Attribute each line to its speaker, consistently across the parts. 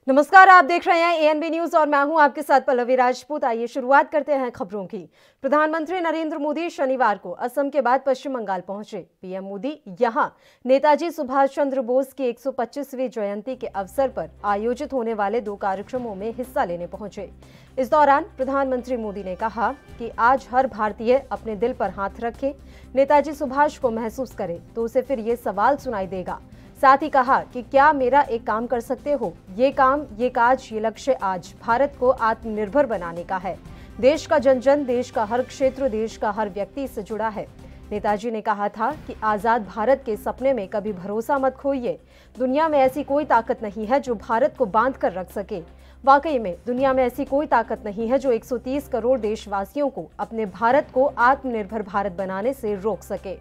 Speaker 1: नमस्कार, आप देख रहे हैं एएनबी न्यूज और मैं हूं आपके साथ पल्लवी राजपूत। आइए शुरुआत करते हैं खबरों की। प्रधानमंत्री नरेंद्र मोदी शनिवार को असम के बाद पश्चिम बंगाल पहुंचे। पीएम मोदी यहां नेताजी सुभाष चंद्र बोस की 125वीं जयंती के अवसर पर आयोजित होने वाले 2 कार्यक्रमों में हिस्सा लेने पहुंचे। इस दौरान प्रधानमंत्री मोदी ने कहा कि आज हर भारतीय अपने दिल पर हाथ रखे, नेताजी सुभाष को महसूस करे तो उसे फिर ये सवाल सुनाई देगा। साथ ही कहा कि क्या मेरा एक काम कर सकते हो? ये काम, ये काज, ये लक्ष्य आज भारत को आत्मनिर्भर बनाने का है। देश का जन जन, देश का हर क्षेत्र, देश का हर व्यक्ति इससे जुड़ा है। नेताजी ने कहा था कि आजाद भारत के सपने में कभी भरोसा मत खोइए। दुनिया में ऐसी कोई ताकत नहीं है जो भारत को बांध कर रख सके। वाकई में दुनिया में ऐसी कोई ताकत नहीं है जो 130 करोड़ देशवासियों को अपने भारत को आत्मनिर्भर भारत बनाने से रोक सके।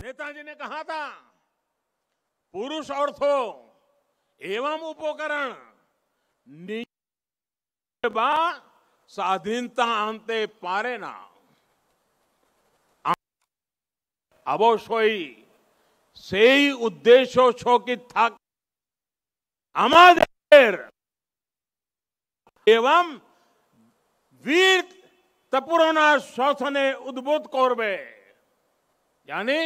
Speaker 2: नेताजी ने कहा था, पुरुष अर्थो एवं उपकरण स्वाधीनता आनते पारे ना अवश्य সেই উদ্দেশ্য শোকিত থাক আমাদের এবং वीर तपुरना शोषणे उद्बुद्ध करबे। यानी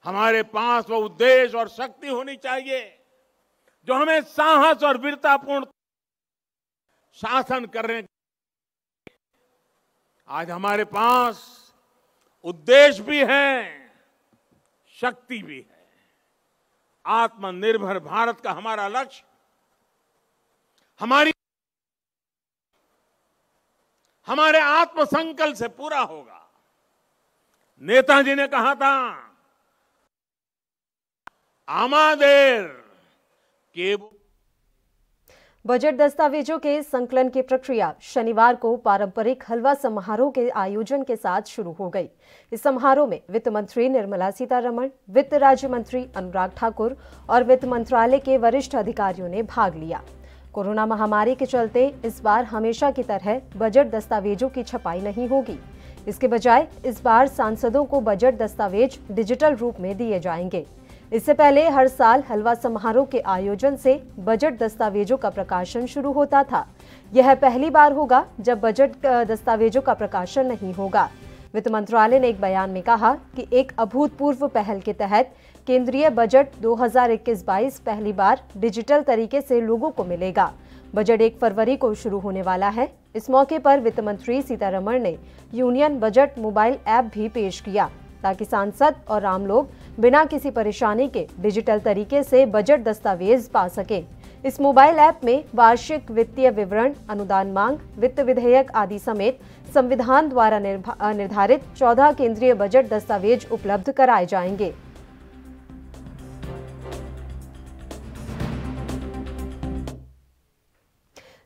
Speaker 2: हमारे पास वो उद्देश्य और शक्ति होनी चाहिए जो हमें साहस और वीरतापूर्ण शासन करने। आज हमारे पास उद्देश्य भी है, शक्ति भी है। आत्मनिर्भर भारत का हमारा लक्ष्य हमारे आत्मसंकल्प से पूरा होगा। नेताजी ने कहा था, आमादेर के
Speaker 1: बजट दस्तावेजों के संकलन की प्रक्रिया शनिवार को पारंपरिक हलवा समारोह के आयोजन के साथ शुरू हो गई। इस समारोह में वित्त मंत्री निर्मला सीतारमण, वित्त राज्य मंत्री अनुराग ठाकुर और वित्त मंत्रालय के वरिष्ठ अधिकारियों ने भाग लिया। कोरोना महामारी के चलते इस बार हमेशा की तरह बजट दस्तावेजों की छपाई नहीं होगी। इसके बजाय इस बार सांसदों को बजट दस्तावेज डिजिटल रूप में दिए जाएंगे। इससे पहले हर साल हलवा समारोह के आयोजन से बजट दस्तावेजों का प्रकाशन शुरू होता था। यह पहली बार होगा जब बजट दस्तावेजों का प्रकाशन नहीं होगा। वित्त मंत्रालय ने एक बयान में कहा कि एक अभूतपूर्व पहल के तहत केंद्रीय बजट 2021-22 पहली बार डिजिटल तरीके से लोगों को मिलेगा। बजट 1 फरवरी को शुरू होने वाला है। इस मौके पर वित्त मंत्री सीतारमण ने यूनियन बजट मोबाइल ऐप भी पेश किया ताकि सांसद और आम लोग बिना किसी परेशानी के डिजिटल तरीके से बजट दस्तावेज पा सकें। इस मोबाइल ऐप में वार्षिक वित्तीय विवरण, अनुदान मांग, वित्त विधेयक आदि समेत संविधान द्वारा निर्धारित 14 केंद्रीय बजट दस्तावेज उपलब्ध कराए जाएंगे।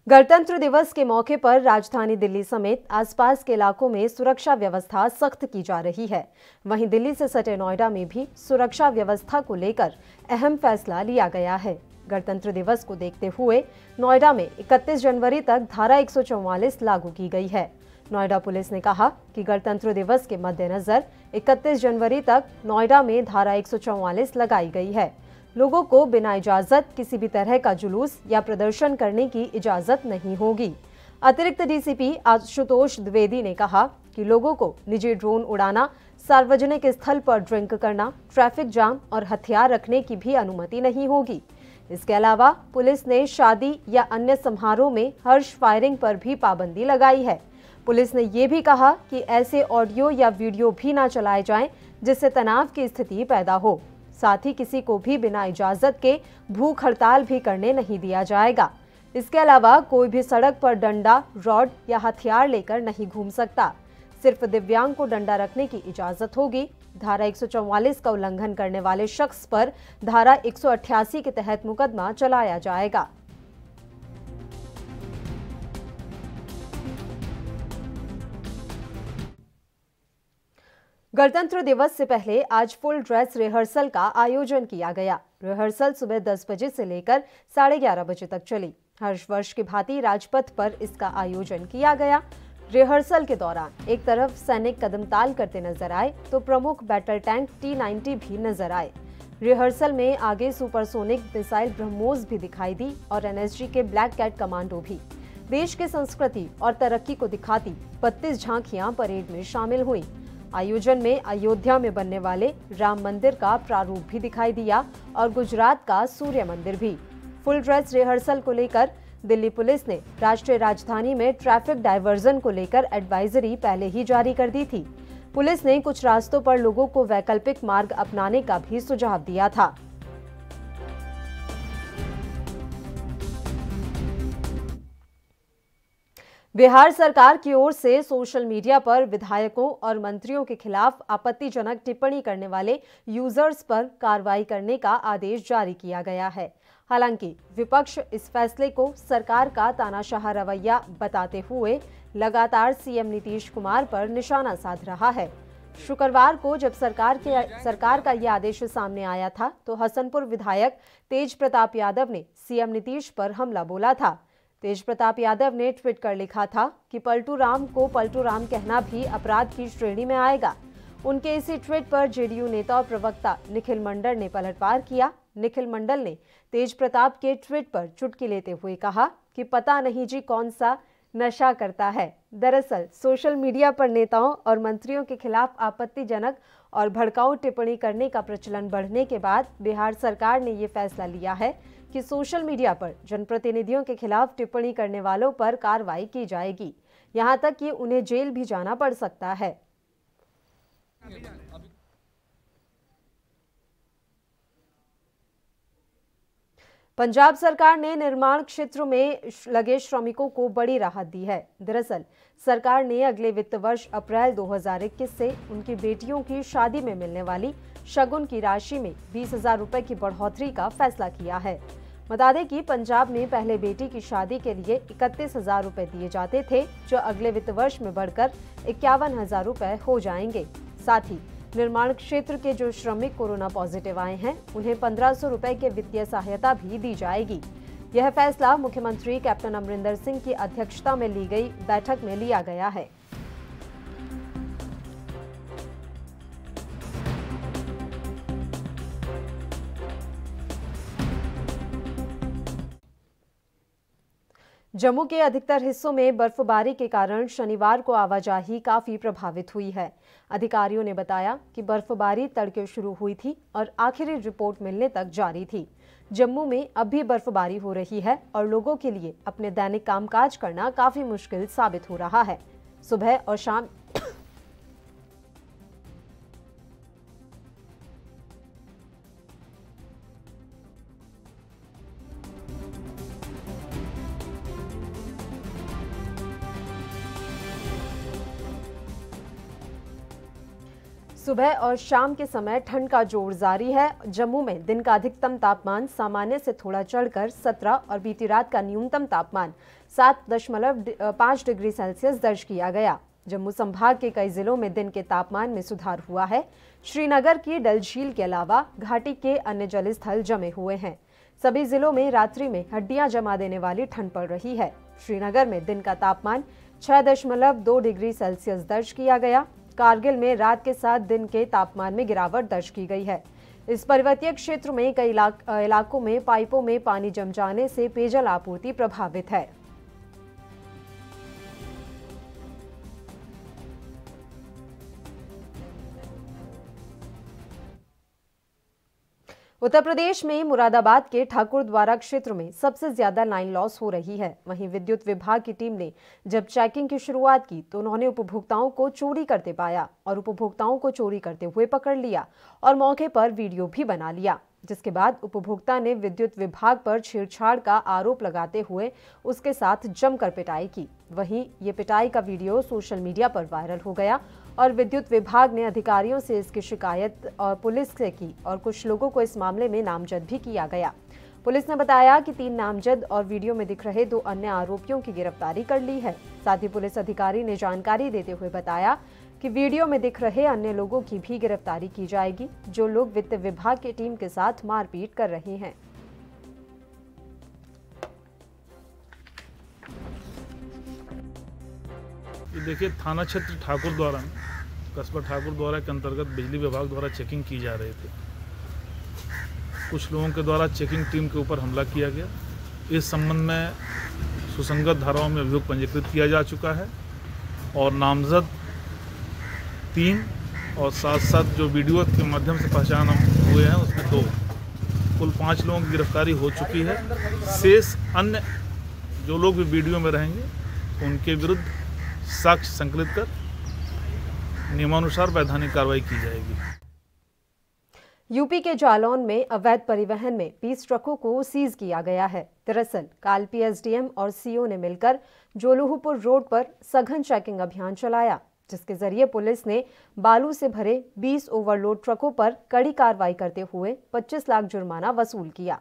Speaker 1: गणतंत्र दिवस के मौके पर राजधानी दिल्ली समेत आसपास के इलाकों में सुरक्षा व्यवस्था सख्त की जा रही है। वहीं दिल्ली से सटे नोएडा में भी सुरक्षा व्यवस्था को लेकर अहम फैसला लिया गया है। गणतंत्र दिवस को देखते हुए नोएडा में 31 जनवरी तक धारा 144 लागू की गई है। नोएडा पुलिस ने कहा कि गणतंत्र दिवस के मद्देनजर 31 जनवरी तक नोएडा में धारा 144 लगाई गई है। लोगों को बिना इजाजत किसी भी तरह का जुलूस या प्रदर्शन करने की इजाजत नहीं होगी। अतिरिक्त डीसीपी आशुतोष द्विवेदी ने कहा कि लोगों को निजी ड्रोन उड़ाना, सार्वजनिक स्थल पर ड्रिंक करना, ट्रैफिक जाम और हथियार रखने की भी अनुमति नहीं होगी। इसके अलावा पुलिस ने शादी या अन्य समारोह में हर्ष फायरिंग पर भी पाबंदी लगाई है। पुलिस ने ये भी कहा कि ऐसे ऑडियो या वीडियो भी ना चलाए जाएं जिससे तनाव की स्थिति पैदा हो। साथ ही किसी को भी बिना इजाजत के भूख हड़ताल भी करने नहीं दिया जाएगा। इसके अलावा कोई भी सड़क पर डंडा, रॉड या हथियार लेकर नहीं घूम सकता। सिर्फ दिव्यांग को डंडा रखने की इजाजत होगी। धारा 144 का उल्लंघन करने वाले शख्स पर धारा 188 के तहत मुकदमा चलाया जाएगा। गणतंत्र दिवस से पहले आज फुल ड्रेस रिहर्सल का आयोजन किया गया। रिहर्सल सुबह 10 बजे से लेकर 11:30 बजे तक चली। हर वर्ष की भांति राजपथ पर इसका आयोजन किया गया। रिहर्सल के दौरान एक तरफ सैनिक कदमताल करते नजर आए तो प्रमुख बैटल टैंक T-90 भी नजर आए। रिहर्सल में आगे सुपरसोनिक मिसाइल ब्रह्मोस भी दिखाई दी और NSG के ब्लैक कैट कमांडो भी। देश की संस्कृति और तरक्की को दिखाती 32 झांकियां परेड में शामिल हुई। आयोजन में अयोध्या में बनने वाले राम मंदिर का प्रारूप भी दिखाई दिया और गुजरात का सूर्य मंदिर भी। फुल ड्रेस रिहर्सल को लेकर दिल्ली पुलिस ने राष्ट्रीय राजधानी में ट्रैफिक डायवर्जन को लेकर एडवाइजरी पहले ही जारी कर दी थी। पुलिस ने कुछ रास्तों पर लोगों को वैकल्पिक मार्ग अपनाने का भी सुझाव दिया था। बिहार सरकार की ओर से सोशल मीडिया पर विधायकों और मंत्रियों के खिलाफ आपत्तिजनक टिप्पणी करने वाले यूजर्स पर कार्रवाई करने का आदेश जारी किया गया है। हालांकि विपक्ष इस फैसले को सरकार का तानाशाह रवैया बताते हुए लगातार सीएम नीतीश कुमार पर निशाना साध रहा है। शुक्रवार को जब सरकार का यह आदेश सामने आया था तो हसनपुर विधायक तेज प्रताप यादव ने सीएम नीतीश पर हमला बोला था। तेज प्रताप यादव ने ट्वीट कर लिखा था कि पलटू राम को पलटू राम कहना भी अपराध की श्रेणी में आएगा। उनके इसी ट्वीट पर जेडीयू नेता और प्रवक्ता निखिल मंडल ने पलटवार किया। निखिल मंडल ने तेज प्रताप के ट्वीट पर चुटकी लेते हुए कहा कि पता नहीं जी कौन सा नशा करता है। दरअसल सोशल मीडिया पर नेताओं और मंत्रियों के खिलाफ आपत्तिजनक और भड़काऊ टिप्पणी करने का प्रचलन बढ़ने के बाद बिहार सरकार ने ये फैसला लिया है कि सोशल मीडिया पर जनप्रतिनिधियों के खिलाफ टिप्पणी करने वालों पर कार्रवाई की जाएगी, यहां तक कि उन्हें जेल भी जाना पड़ सकता है। पंजाब सरकार ने निर्माण क्षेत्र में लगे श्रमिकों को बड़ी राहत दी है। दरअसल सरकार ने अगले वित्त वर्ष अप्रैल 2021 से उनकी बेटियों की शादी में मिलने वाली शगुन की राशि में 20,000 रुपए की बढ़ोतरी का फैसला किया है। बता दें कि पंजाब में पहले बेटी की शादी के लिए 31,000 रुपए दिए जाते थे, जो अगले वित्त वर्ष में बढ़कर 51,000 रुपए हो जाएंगे। साथ ही निर्माण क्षेत्र के जो श्रमिक कोरोना पॉजिटिव आए हैं उन्हें 1,500 रुपए की वित्तीय सहायता भी दी जाएगी। यह फैसला मुख्यमंत्री कैप्टन अमरिंदर सिंह की अध्यक्षता में ली गई बैठक में लिया गया है। जम्मू के अधिकतर हिस्सों में बर्फबारी के कारण शनिवार को आवाजाही काफी प्रभावित हुई है। अधिकारियों ने बताया कि बर्फबारी तड़के शुरू हुई थी और आखिरी रिपोर्ट मिलने तक जारी थी। जम्मू में अब भी बर्फबारी हो रही है और लोगों के लिए अपने दैनिक कामकाज करना काफी मुश्किल साबित हो रहा है। सुबह और शाम सुबह और शाम के समय ठंड का जोर जारी है। जम्मू में दिन का अधिकतम तापमान सामान्य से थोड़ा चढ़कर 17 और बीती रात का न्यूनतम तापमान 7.5 डिग्री सेल्सियस दर्ज किया गया। जम्मू संभाग के कई जिलों में दिन के तापमान में सुधार हुआ है। श्रीनगर की डल झील के अलावा घाटी के अन्य जलस्थल जमे हुए हैं। सभी जिलों में रात्रि में हड्डियां जमा देने वाली ठंड पड़ रही है। श्रीनगर में दिन का तापमान 6.2 डिग्री सेल्सियस दर्ज किया गया। कारगिल में रात के साथ दिन के तापमान में गिरावट दर्ज की गई है। इस पर्वतीय क्षेत्र में कई इलाकों में पाइपों में पानी जम जाने से पेयजल आपूर्ति प्रभावित है। उत्तर प्रदेश में मुरादाबाद के ठाकुरद्वारा क्षेत्र में सबसे ज्यादा लाइन लॉस हो रही है। वहीं विद्युत विभाग की टीम ने जब चेकिंग की शुरुआत की तो उन्होंने उपभोक्ताओं को चोरी करते पाया और उपभोक्ताओं को चोरी करते हुए पकड़ लिया और मौके पर वीडियो भी बना लिया, जिसके बाद उपभोक्ता ने विद्युत विभाग पर छेड़छाड़ का आरोप लगाते हुए उसके साथ जमकर पिटाई की। वहीं ये पिटाई का वीडियो सोशल मीडिया पर वायरल हो गया और विद्युत विभाग ने अधिकारियों से इसकी शिकायत और पुलिस से की और कुछ लोगों को इस मामले में नामजद भी किया गया। पुलिस ने बताया कि 3 नामजद और वीडियो में दिख रहे 2 अन्य आरोपियों की गिरफ्तारी कर ली है। साथ ही पुलिस अधिकारी ने जानकारी देते हुए बताया कि वीडियो में दिख रहे अन्य लोगों की भी गिरफ्तारी की जाएगी, जो लोग वित्त विभाग की टीम के साथ मारपीट कर रहे हैं।
Speaker 3: ये देखिए थाना क्षेत्र ठाकुर द्वारा में कस्बा ठाकुर द्वारा के अंतर्गत बिजली विभाग द्वारा चेकिंग की जा रही थी। कुछ लोगों के द्वारा चेकिंग टीम के ऊपर हमला किया गया। इस संबंध में सुसंगत धाराओं में अभियोग पंजीकृत किया जा चुका है और नामजद 3 और साथ साथ जो वीडियो के माध्यम से पहचान हुए हैं उसमें 2, कुल 5 लोगों की गिरफ्तारी हो चुकी है। शेष अन्य जो लोग भी वीडियो में रहेंगे उनके विरुद्ध साक्ष्य संकलित कर नियमानुसार वैधानिक कार्रवाई की जाएगी।
Speaker 1: यूपी के जालौन में अवैध परिवहन में 20 ट्रकों को सीज किया गया है। दरअसल कालपी एसडीएम और सीओ ने मिलकर जोलूहपुर रोड पर सघन चेकिंग अभियान चलाया, जिसके जरिए पुलिस ने बालू से भरे 20 ओवरलोड ट्रकों पर कड़ी कार्रवाई करते हुए 25 लाख जुर्माना वसूल किया।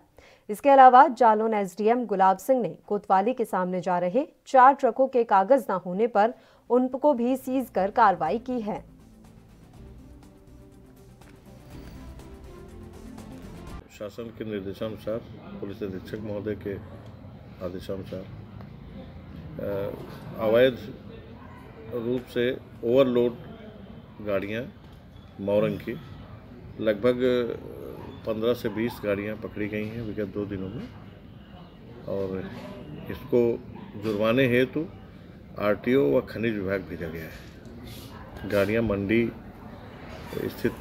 Speaker 1: इसके अलावा जालौन एसडीएम गुलाब सिंह ने कोतवाली के सामने जा रहे 4 ट्रकों के कागज न होने पर उनको भी सीज कर कार्रवाई की है।
Speaker 4: शासन के निर्देशानुसार पुलिस अधीक्षक महोदय के आदेशानुसार अवैध रूप से ओवरलोड गाड़ियां मौरंग की लगभग 15 से 20 गाड़ियां पकड़ी गई हैं विगत 2 दिनों में और इसको जुर्माने हेतु आरटीओ व खनिज विभाग भेजा गया है। गाड़ियां मंडी स्थित।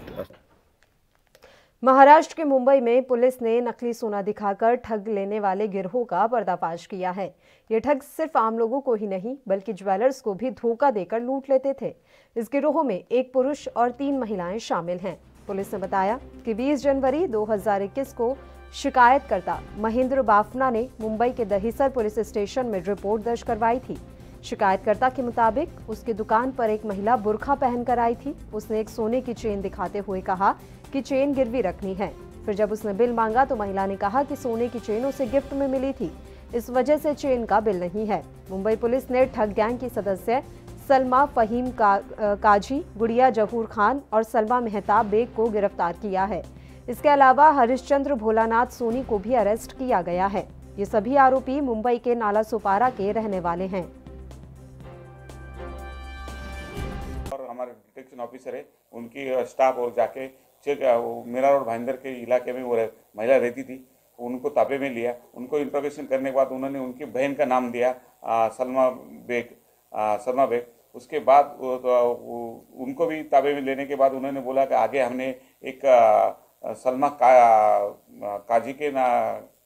Speaker 1: महाराष्ट्र के मुंबई में पुलिस ने नकली सोना दिखाकर ठग लेने वाले गिरोह का पर्दाफाश किया है। ये ठग सिर्फ आम लोगों को ही नहीं बल्कि ज्वेलर्स को भी धोखा देकर लूट लेते थे। इस गिरोह में 1 पुरुष और 3 महिलाएं शामिल हैं। पुलिस ने बताया कि 20 जनवरी 2021 को शिकायतकर्ता महेंद्र बाफना ने मुंबई के दहिसर पुलिस स्टेशन में रिपोर्ट दर्ज करवाई थी। शिकायतकर्ता के मुताबिक उसकी दुकान पर एक महिला बुर्का पहनकर आई थी। उसने एक सोने की चेन दिखाते हुए कहा कि चेन गिरवी रखनी है। फिर जब उसने बिल मांगा तो महिला ने कहा कि सोने की चेन उसे गिफ्ट में मिली थी, इस वजह से चेन का बिल नहीं है। मुंबई पुलिस ने ठग गैंग की सदस्य सलमा फहीम काजी, गुड़िया जहूर खान और सलमा मेहताब बेग को गिरफ्तार किया है। इसके अलावा हरिश्चंद्र भोलानाथ सोनी को भी अरेस्ट किया गया है। ये सभी आरोपी मुंबई के नाला सोपारा के रहने वाले हैं।
Speaker 5: और हमारे डिटेक्शन ऑफिसर है, उनकी स्टाफ और जाके चेक मीरा रोड भाईंदर के इलाके में वो महिला रहती थी, उनको ताबे में लिया। उनको इंट्रोगेशन करने के बाद उन्होंने उनकी बहन का नाम दिया सलमा बेग। उसके बाद उनको भी ताबे में लेने के बाद उन्होंने बोला कि आगे हमने एक सलमा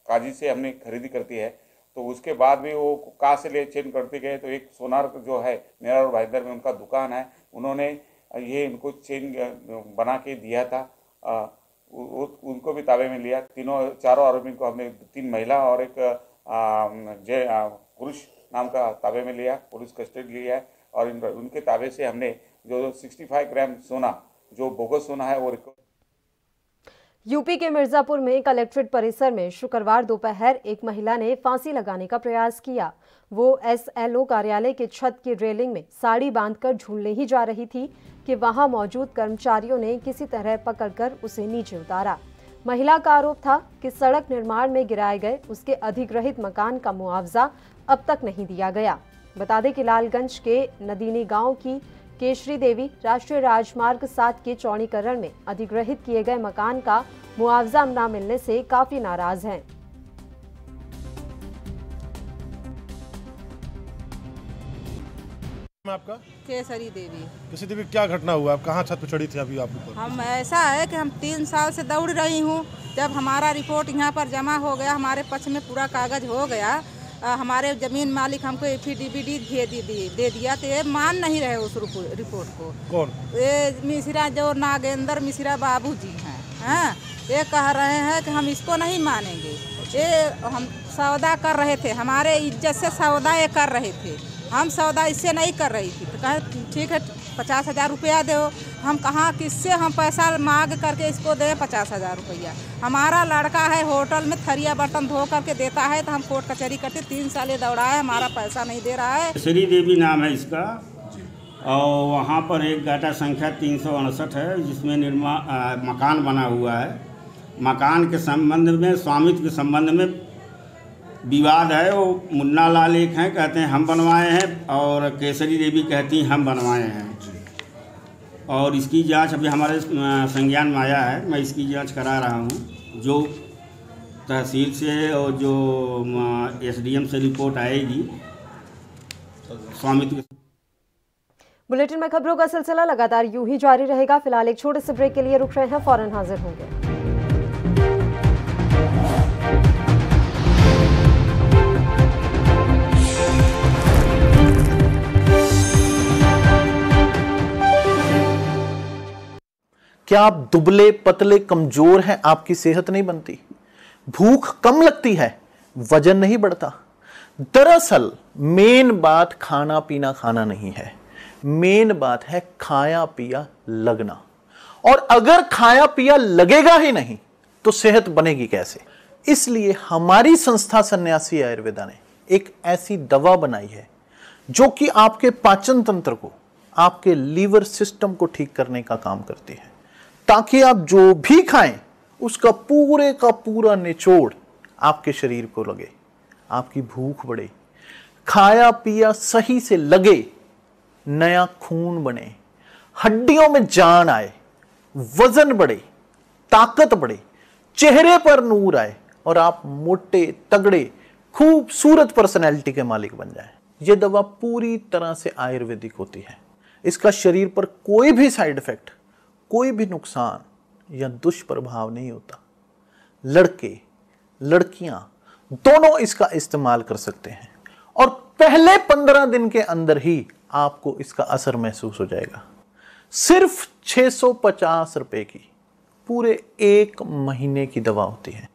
Speaker 5: काजी से हमने खरीदी करती है। तो उसके बाद भी वो कहाँ से ले चेन करते गए तो एक सोनार जो है मीरा रोड भाईंदर में उनका दुकान है, उन्होंने ये इनको चेन बना के दिया था। उनको भी ताबे में लिया। चारों आरोपी को हमने 3 महिला और एक पुरुष नाम का ताबे में लिया, पुलिस कस्टडी लिया है और उनके ताबे से हमने जो 65 ग्राम सोना जो बोगस सोना है वो रिकवर।
Speaker 1: यूपी के मिर्जापुर में कलेक्ट्रेट परिसर में शुक्रवार दोपहर एक महिला ने फांसी लगाने का प्रयास किया। वो एसएलओ कार्यालय के छत की रेलिंग में साड़ी बांधकर झूलने ही जा रही थी कि वहां मौजूद कर्मचारियों ने किसी तरह पकड़कर उसे नीचे उतारा। महिला का आरोप था कि सड़क निर्माण में गिराए गए उसके अधिग्रहित मकान का मुआवजा अब तक नहीं दिया गया। बता दें कि लालगंज के नदीनी गांव की केशरी देवी राष्ट्रीय राजमार्ग 7 के चौड़ीकरण में अधिग्रहित किए गए मकान का मुआवजा न मिलने से काफी नाराज हैं।
Speaker 6: आपका
Speaker 7: केसरी देवी।
Speaker 6: केसरी देवी, क्या घटना हुआ? आप कहाँ छत पे चढ़ी थी अभी? आप ऊपर?
Speaker 7: हम ऐसा है कि हम 3 साल से दौड़ रही हूँ। जब हमारा रिपोर्ट यहाँ पर जमा हो गया, हमारे पक्ष में पूरा कागज हो गया, हमारे जमीन मालिक हमको एफिडेविट दे दिया, तो ये मान नहीं रहे उस रिपोर्ट को।
Speaker 6: कौन?
Speaker 7: ये मिश्रा जो नागेंद्र मिश्रा बाबू जी हैं, हाँ, ये कह रहे हैं कि हम इसको नहीं मानेंगे। ये हम सौदा कर रहे थे, हमारे इज्जत से सौदा ये कर रहे थे, हम सौदा इससे नहीं कर रही थी। तो कहे ठीक है 50,000 रुपया दो। हम कहाँ किससे हम पैसा मांग करके इसको दें 50,000 रुपया? हमारा लड़का है होटल में थरिया बर्तन धो करके देता है, तो हम कोर्ट कचहरी करते 3 साल दौड़ा है, हमारा पैसा नहीं दे रहा है।
Speaker 8: श्री देवी नाम है इसका और वहाँ पर एक गाटा संख्या 368 है जिसमें मकान बना हुआ है। मकान के संबंध में, स्वामित्व के संबंध में विवाद है। वो मुन्ना लाल एक हैं, कहते हैं हम बनवाए हैं, और केसरी देवी कहती हैं हम बनवाए हैं। और इसकी जांच अभी हमारे संज्ञान में आया है, मैं इसकी जांच करा रहा हूँ। जो तहसील से और जो एसडीएम से रिपोर्ट आएगी स्वामित्व।
Speaker 1: बुलेटिन में खबरों का सिलसिला लगातार यूं ही जारी रहेगा। फिलहाल एक छोटे से ब्रेक के लिए रुक रहे हैं, फौरन हाजिर होंगे।
Speaker 9: क्या आप दुबले पतले कमजोर हैं? आपकी सेहत नहीं बनती, भूख कम लगती है, वजन नहीं बढ़ता? दरअसल मेन बात खाना पीना खाना नहीं है, मेन बात है खाया पिया लगना। और अगर खाया पिया लगेगा ही नहीं तो सेहत बनेगी कैसे? इसलिए हमारी संस्था सन्यासी आयुर्वेदा ने एक ऐसी दवा बनाई है जो कि आपके पाचन तंत्र को, आपके लीवर सिस्टम को ठीक करने का काम करती है, ताकि आप जो भी खाएं उसका पूरे का पूरा निचोड़ आपके शरीर को लगे, आपकी भूख बढ़े, खाया पिया सही से लगे, नया खून बने, हड्डियों में जान आए, वजन बढ़े, ताकत बढ़े, चेहरे पर नूर आए और आप मोटे तगड़े खूबसूरत पर्सनैलिटी के मालिक बन जाएं। यह दवा पूरी तरह से आयुर्वेदिक होती है। इसका शरीर पर कोई भी साइड इफेक्ट, कोई भी नुकसान या दुष्प्रभाव नहीं होता। लड़के लड़कियां दोनों इसका इस्तेमाल कर सकते हैं और पहले 15 दिन के अंदर ही आपको इसका असर महसूस हो जाएगा। सिर्फ 650 रुपए की पूरे 1 महीने की दवा होती है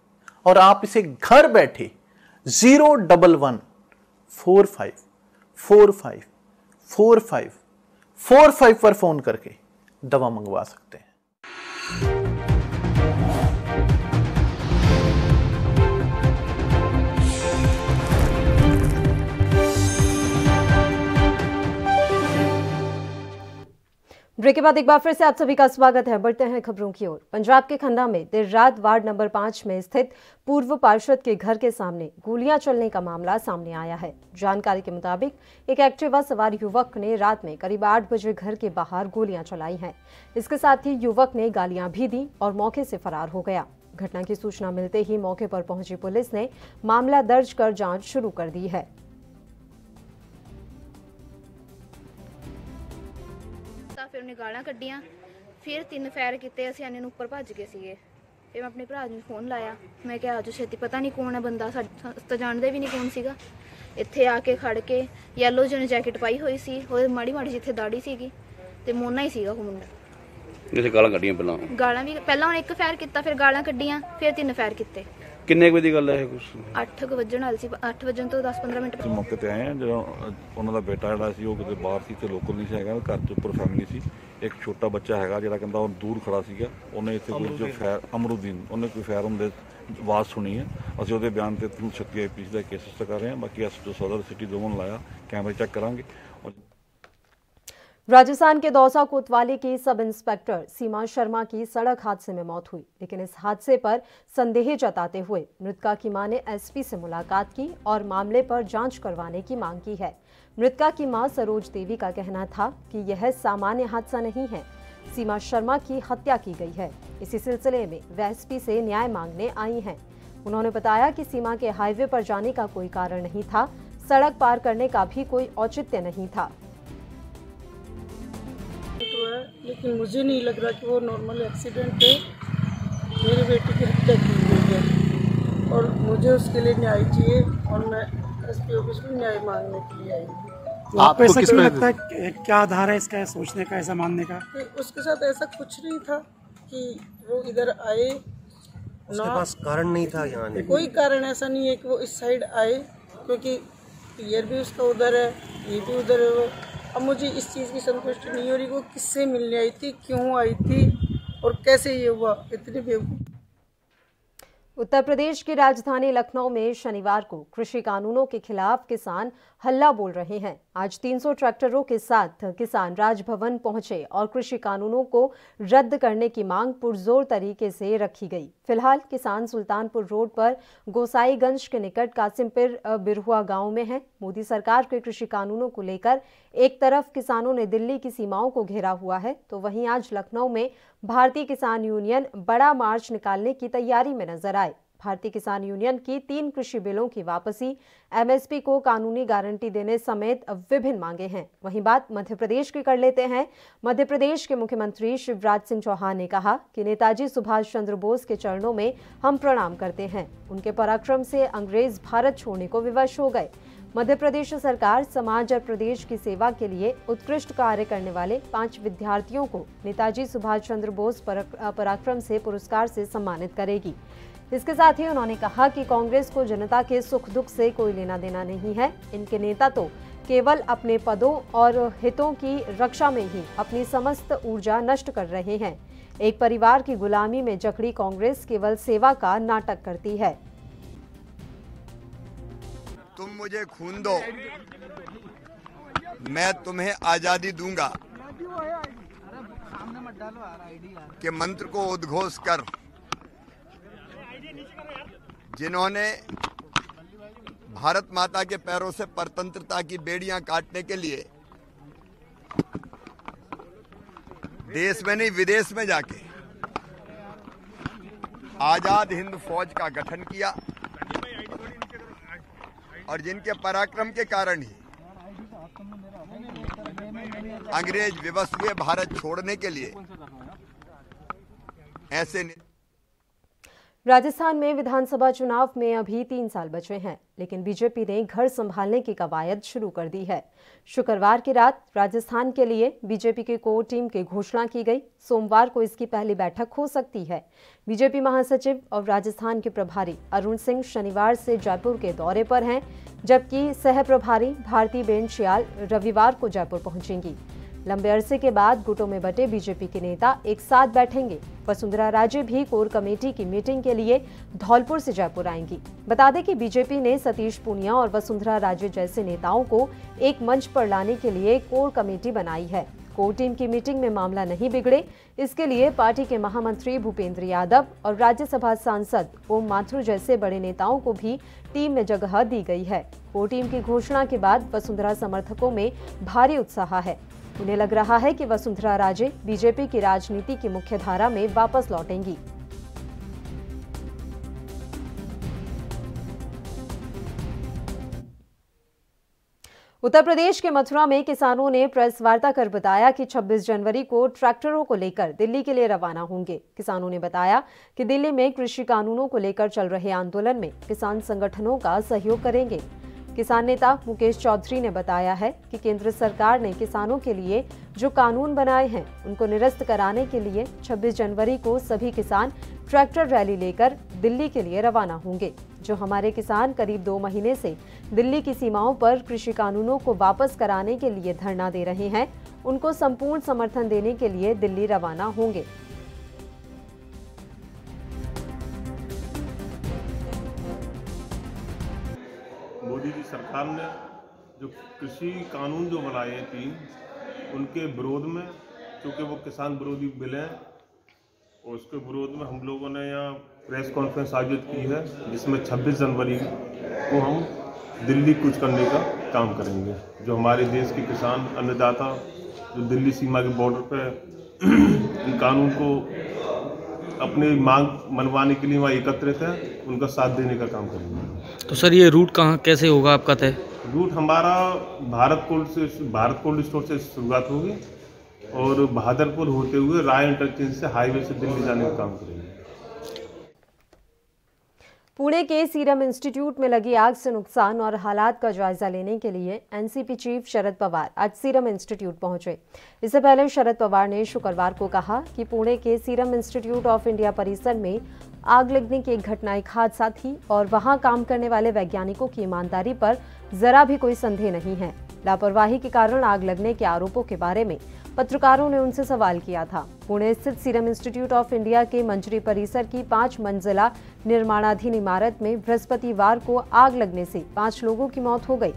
Speaker 9: और आप इसे घर बैठे 011 45 45 45 45 पर फोन करके दवा मंगवा सकते हैं।
Speaker 1: ब्रेक के बाद एक बार फिर से आप सभी का स्वागत है। बढ़ते हैं खबरों की ओर। पंजाब के खन्ना में देर रात वार्ड नंबर 5 में स्थित पूर्व पार्षद के घर के सामने गोलियां चलने का मामला सामने आया है। जानकारी के मुताबिक एक एक्टिवा सवार युवक ने रात में करीब 8 बजे घर के बाहर गोलियां चलाई हैं। इसके साथ ही युवक ने गालियां भी दी और मौके से फरार हो गया। घटना की सूचना मिलते ही मौके पर पहुंची पुलिस ने मामला दर्ज कर जांच शुरू कर दी है।
Speaker 10: फिर उन्हें गालां कड्डियां, फिर 3 फायर किए, असीं आने उपर भज गए सीगे। फिर मैं अपने भरा नूं फोन लाया, मैं कहा आजो छेती, पता नहीं कौन है बंदा, तो जानते भी नहीं कौन सीगा। इत्थे आके खड़ के येलो जिन्हें जैकेट पाई हुई सी, और माड़ी माड़ी जिथे दाड़ी सीगी ते मोना ही सीगा वो मुंडा।
Speaker 11: जिसे गालां कड्डियां
Speaker 10: गालां भी पहला उन्हें 1 फायर किया, फिर गालां कड्डियां, फिर 3 फायर किए।
Speaker 11: किन्ने बजे दी गल है? कुछ
Speaker 10: 8 वजन वाली सी, 8 वजन तो 10-15 मिनट
Speaker 3: मौके ते आए हैं। जो ਉਹਨਾਂ ਦਾ ਬੇਟਾ ਜਿਹੜਾ ਸੀ ਉਹ ਕਿਤੇ ਬਾਹਰ ਸੀ ਤੇ ਲੋਕਲ ਨਹੀਂ ਸੀ ਹੈਗਾ, ਘਰ ਦੇ ਉੱਪਰ ਫੈਮਿਲੀ ਸੀ। ਇੱਕ ਛੋਟਾ ਬੱਚਾ ਹੈਗਾ ਜਿਹੜਾ ਕਹਿੰਦਾ ਉਹ ਦੂਰ ਖੜਾ ਸੀਗਾ, ਉਹਨੇ ਇੱਥੇ ਕੋਈ ਜੋ ਫਾਇਰ ਅਮਰੁਦੀਨ ਉਹਨੇ ਕੋਈ ਫਾਇਰ ਹੁੰਦੇ ਆਵਾਜ਼ ਸੁਣੀ ਹੈ। ਅਸੀਂ ਉਹਦੇ ਬਿਆਨ ਤੇ 336 ਆਈਪੀਸੀ ਦਾ ਕੇਸ ਰਜਿਸਟਰ ਕਰ ਰਹੇ ਹਾਂ। ਬਾਕੀ ਐਸਐਚਓ ਸਦਰ ਸਿਟੀ ਦੋਵਾਂ ਨੂੰ ਲਾਇਆ, कैमरे चेक करांगे।
Speaker 1: राजस्थान के दौसा कोतवाली की सब इंस्पेक्टर सीमा शर्मा की सड़क हादसे में मौत हुई, लेकिन इस हादसे पर संदेह जताते हुए मृतका की मां ने एसपी से मुलाकात की और मामले पर जांच करवाने की मांग की है। मृतका की मां सरोज देवी का कहना था कि यह सामान्य हादसा नहीं है, सीमा शर्मा की हत्या की गई है। इसी सिलसिले में वे एसपी से न्याय मांगने आई हैं। उन्होंने बताया कि सीमा के हाईवे पर जाने का कोई कारण नहीं था, सड़क पार करने का भी कोई औचित्य नहीं था।
Speaker 12: लेकिन मुझे नहीं लग रहा कि वो नॉर्मल एक्सीडेंट है। मेरी बेटी की हत्या की गई है और मुझे उसके लिए न्याय चाहिए और मैं एसपी ऑफिस में न्याय मांगने के लिए आई हूँ।
Speaker 13: आपको ऐसा क्यों लगता है, क्या आधार है इसका सोचने का, ऐसा मानने का?
Speaker 12: उसके साथ ऐसा कुछ नहीं था कि वो इधर आए,
Speaker 14: उसके पास कारण नहीं था यहाँ।
Speaker 12: कोई कारण ऐसा नहीं है कि वो इस साइड आए, क्योंकि क्लियर भी उसका उधर है, ये भी उधर है। वो अब मुझे इस चीज़ की संतुष्टि नहीं हो रही, वो किससे मिलने आई थी, क्यों आई थी और कैसे ये हुआ, इतनी बेवकूफ़।
Speaker 1: उत्तर प्रदेश की राजधानी लखनऊ में शनिवार को कृषि कानूनों के खिलाफ किसान हल्ला बोल रहे हैं। आज 300 ट्रैक्टरों के साथ किसान राजभवन पहुंचे और कृषि कानूनों को रद्द करने की मांग पुरजोर तरीके से रखी गई। फिलहाल किसान सुल्तानपुर रोड पर गोसाईगंज के निकट कासिमपुर बिरहुआ गांव में है। मोदी सरकार के कृषि कानूनों को लेकर एक तरफ किसानों ने दिल्ली की सीमाओं को घेरा हुआ है, तो वहीं आज लखनऊ में भारतीय किसान यूनियन बड़ा मार्च निकालने की तैयारी में नजर आए। भारतीय किसान यूनियन की 3 कृषि बिलों की वापसी, एमएसपी को कानूनी गारंटी देने समेत विभिन्न मांगे हैं। वहीं बात मध्य प्रदेश की कर लेते हैं। मध्य प्रदेश के मुख्यमंत्री शिवराज सिंह चौहान ने कहा कि नेताजी सुभाष चंद्र बोस के चरणों में हम प्रणाम करते हैं। उनके पराक्रम से अंग्रेज भारत छोड़ने को विवश हो गए। मध्य प्रदेश सरकार समाज और प्रदेश की सेवा के लिए उत्कृष्ट कार्य करने वाले 5 विद्यार्थियों को नेताजी सुभाष चंद्र बोस पराक्रम से पुरस्कार से सम्मानित करेगी। इसके साथ ही उन्होंने कहा कि कांग्रेस को जनता के सुख दुख से कोई लेना देना नहीं है। इनके नेता तो केवल अपने पदों और हितों की रक्षा में ही अपनी समस्त ऊर्जा नष्ट कर रहे हैं। एक परिवार की गुलामी में जकड़ी कांग्रेस केवल सेवा का नाटक करती है।
Speaker 15: तुम मुझे खून दो, मैं तुम्हें आजादी दूंगा के मंत्र को उद्घोष कर जिन्होंने भारत माता के पैरों से परतंत्रता की बेड़ियां काटने के लिए देश में नहीं विदेश में जाके आजाद हिंद फौज का गठन किया और जिनके पराक्रम के कारण ही अंग्रेज विवश हुए भारत छोड़ने के लिए ऐसे।
Speaker 1: राजस्थान में विधानसभा चुनाव में अभी 3 साल बचे हैं, लेकिन बीजेपी ने घर संभालने की कवायद शुरू कर दी है। शुक्रवार की रात राजस्थान के लिए बीजेपी की कोर टीम की घोषणा की गई। सोमवार को इसकी पहली बैठक हो सकती है। बीजेपी महासचिव और राजस्थान के प्रभारी अरुण सिंह शनिवार से जयपुर के दौरे पर हैं, जबकि सह प्रभारी भारतीबेन श्याल रविवार को जयपुर पहुंचेंगी। लंबे अरसे के बाद गुटों में बटे बीजेपी के नेता एक साथ बैठेंगे। वसुंधरा राजे भी कोर कमेटी की मीटिंग के लिए धौलपुर से जयपुर आएंगी। बता दें कि बीजेपी ने सतीश पूनिया और वसुंधरा राजे जैसे नेताओं को एक मंच पर लाने के लिए कोर कमेटी बनाई है। कोर टीम की मीटिंग में मामला नहीं बिगड़े, इसके लिए पार्टी के महामंत्री भूपेंद्र यादव और राज्यसभा सांसद ओम माथुर जैसे बड़े नेताओं को भी टीम में जगह दी गई है। कोर टीम की घोषणा के बाद वसुंधरा समर्थकों में भारी उत्साह है। उन्हें लग रहा है कि वसुंधरा राजे बीजेपी की राजनीति की मुख्य धारा में वापस लौटेंगी। उत्तर प्रदेश के मथुरा में किसानों ने प्रेस वार्ता कर बताया कि 26 जनवरी को ट्रैक्टरों को लेकर दिल्ली के लिए रवाना होंगे। किसानों ने बताया कि दिल्ली में कृषि कानूनों को लेकर चल रहे आंदोलन में किसान संगठनों का सहयोग करेंगे। किसान नेता मुकेश चौधरी ने बताया है कि केंद्र सरकार ने किसानों के लिए जो कानून बनाए हैं उनको निरस्त कराने के लिए 26 जनवरी को सभी किसान ट्रैक्टर रैली लेकर दिल्ली के लिए रवाना होंगे। जो हमारे किसान करीब 2 महीने से दिल्ली की सीमाओं पर कृषि कानूनों को वापस कराने के लिए धरना दे रहे हैं, उनको संपूर्ण समर्थन देने के लिए दिल्ली रवाना होंगे।
Speaker 3: मोदी जी सरकार ने जो कृषि कानून जो बनाए हैं 3, उनके विरोध में, क्योंकि वो किसान विरोधी बिल हैं, और उसके विरोध में हम लोगों ने यहाँ प्रेस कॉन्फ्रेंस आयोजित की है, जिसमें 26 जनवरी को हम दिल्ली कूच करने का काम करेंगे। जो हमारे देश के किसान अन्नदाता जो दिल्ली सीमा के बॉर्डर पर इन कानून को अपनी मांग मनवाने के लिए वहाँ एकत्रित है, उनका साथ देने का काम करेंगे।
Speaker 11: तो सर ये रूट कहाँ कैसे होगा आपका तय?
Speaker 3: रूट हमारा भारत कोल्ड स्टोर से शुरुआत होगी और बहादुरपुर होते हुए राय इंटरचेंज से हाईवे से दिल्ली जाने का काम करेंगे।
Speaker 1: पुणे के सीरम इंस्टीट्यूट में लगी आग से नुकसान और हालात का जायजा लेने के लिए एनसीपी चीफ शरद पवार आज सीरम इंस्टीट्यूट पहुंचे। इससे पहले शरद पवार ने शुक्रवार को कहा कि पुणे के सीरम इंस्टीट्यूट ऑफ इंडिया परिसर में आग लगने की एक घटना एक हादसा थी और वहां काम करने वाले वैज्ञानिकों की ईमानदारी पर जरा भी कोई संदेह नहीं है। लापरवाही के कारण आग लगने के आरोपों के बारे में पत्रकारों ने उनसे सवाल किया था। पुणे स्थित सीरम इंस्टीट्यूट ऑफ इंडिया के मंजरी परिसर की 5 मंजिला निर्माणाधीन इमारत में बृहस्पतिवार को आग लगने से 5 लोगों की मौत हो गई।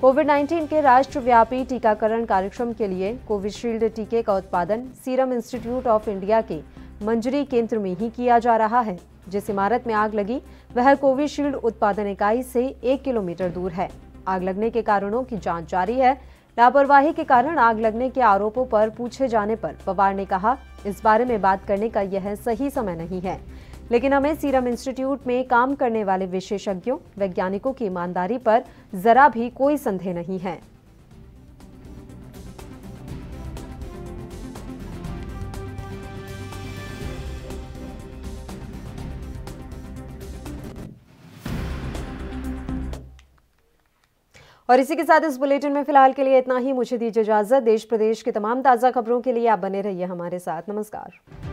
Speaker 1: कोविड-19 के राष्ट्रव्यापी टीकाकरण कार्यक्रम के लिए कोविशील्ड टीके का उत्पादन सीरम इंस्टीट्यूट ऑफ इंडिया के मंजरी केंद्र में ही किया जा रहा है। जिस इमारत में आग लगी वह कोविशील्ड उत्पादन इकाई से 1 किलोमीटर दूर है। आग लगने के कारणों की जांच जारी है। लापरवाही के कारण आग लगने के आरोपों पर पूछे जाने पर पवार ने कहा, इस बारे में बात करने का यह सही समय नहीं है, लेकिन हमें सीरम इंस्टीट्यूट में काम करने वाले विशेषज्ञों, वैज्ञानिकों की ईमानदारी पर जरा भी कोई संदेह नहीं है। और इसी के साथ इस बुलेटिन में फिलहाल के लिए इतना ही। मुझे दीजिए इजाजत। देश प्रदेश की तमाम ताज़ा खबरों के लिए आप बने रहिए हमारे साथ। नमस्कार।